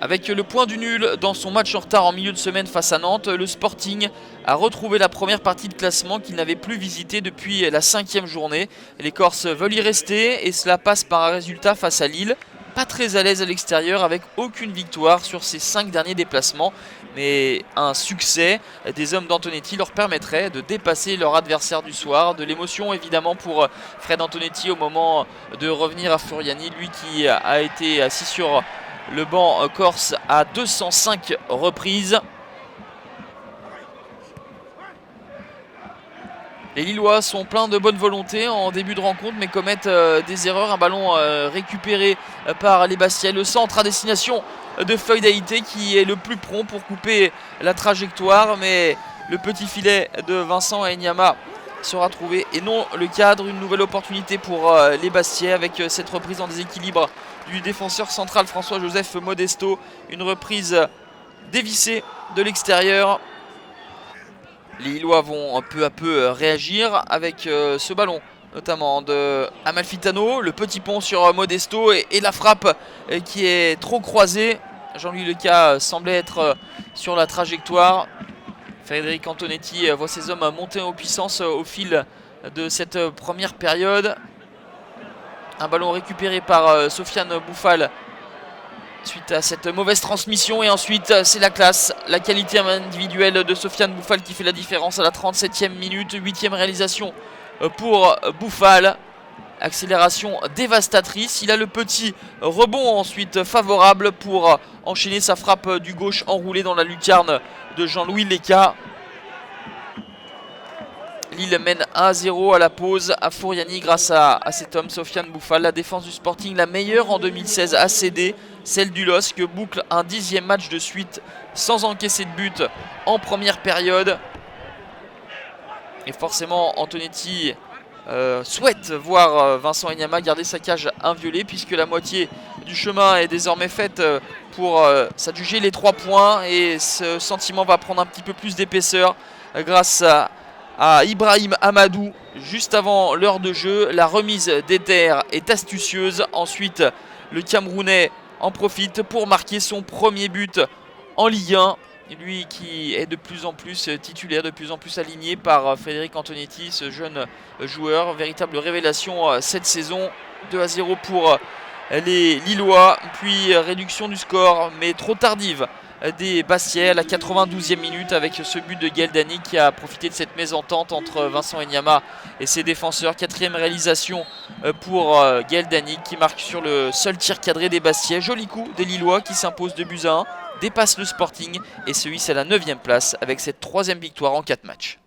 Avec le point du nul dans son match en retard en milieu de semaine face à Nantes, le Sporting a retrouvé la première partie de classement qu'il n'avait plus visitée depuis la 5e journée. Les Corses veulent y rester et cela passe par un résultat face à Lille. Pas très à l'aise à l'extérieur avec aucune victoire sur ses 5 derniers déplacements. Mais un succès des hommes d'Antonetti leur permettrait de dépasser leur adversaire du soir. De l'émotion évidemment pour Fred Antonetti au moment de revenir à Furiani, lui qui a été assis sur le banc corse à 205 reprises. Les Lillois sont pleins de bonne volonté en début de rencontre mais commettent des erreurs. Un ballon récupéré par les Bastiais. Le centre à destination de Feuille d'Haïté qui est le plus prompt pour couper la trajectoire. Mais le petit filet de Vincent Enyama sera trouvé et non le cadre. Une nouvelle opportunité pour les Bastiais avec cette reprise en déséquilibre du défenseur central François-Joseph Modesto. Une reprise dévissée de l'extérieur. Les Lillois vont peu à peu réagir avec ce ballon notamment de Amalfitano. Le petit pont sur Modesto et la frappe qui est trop croisée. Jean-Louis Leca semblait être sur la trajectoire. Frédéric Antonetti voit ses hommes monter en puissance au fil de cette première période. Un ballon récupéré par Sofiane Bouffal suite à cette mauvaise transmission. Et ensuite c'est la classe, la qualité individuelle de Sofiane Bouffal qui fait la différence à la 37e minute. 8e réalisation pour Bouffal. Accélération dévastatrice. Il a le petit rebond ensuite favorable pour enchaîner sa frappe du gauche enroulée dans la lucarne de Jean-Louis Leca. Lille mène 1-0 à la pause à Furiani grâce à cet homme, Sofiane Bouffal. La défense du Sporting, la meilleure en 2016, a cédé. Celle du LOSC boucle un 10e match de suite sans encaisser de but en première période. Et forcément, Antonetti souhaite voir Vincent Enyama garder sa cage inviolée puisque la moitié du chemin est désormais faite pour s'adjuger les 3 points. Et ce sentiment va prendre un petit peu plus d'épaisseur grâce à Ibrahim Amadou juste avant l'heure de jeu. La remise d'Eder est astucieuse. Ensuite, le Camerounais en profite pour marquer son premier but en Ligue 1. Lui qui est de plus en plus titulaire, de plus en plus aligné par Frédéric Antonetti, ce jeune joueur. Véritable révélation cette saison. 2-0 pour les Lillois. Puis réduction du score, mais trop tardive des Bastiais à la 92e minute avec ce but de Geldani qui a profité de cette mésentente entre Vincent Enyama et ses défenseurs. 4e réalisation pour Geldani qui marque sur le seul tir cadré des Bastiais. Joli coup des Lillois qui s'impose 2-1, dépasse le Sporting et se hisse à la 9e place avec cette 3e victoire en 4 matchs.